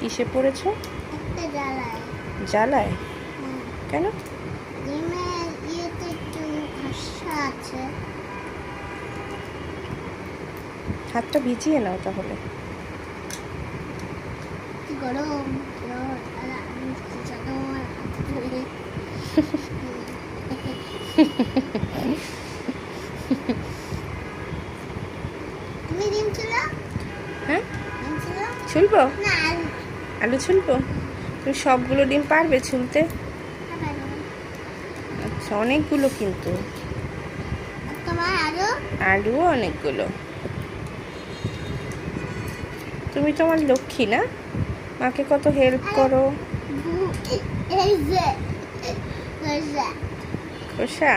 কিসে পড়েছো? একটা জ্বালায়। জ্বালায়? কেন? ডিমের ইয়েতে একটু ঘষা আছে। হাতটা ভিজিয়ে নাও তাহলে। কি গরম রোদ, আর আমি জানো আমার হাত ধরে। তুমি ডিম ছিল? হ্যাঁ, ডিম ছিল ছুলবো? না? আলু ছুলবো? তুমি সবগুলো ডিম পারবে ছুলতে? আচ্ছা, অনেকগুলো কিন্তু। তোমার আরো আলুও অনেকগুলো। তুমি তোমার লক্ষ্মী না, মাকে কত হেল্প করো। এই যে খোসা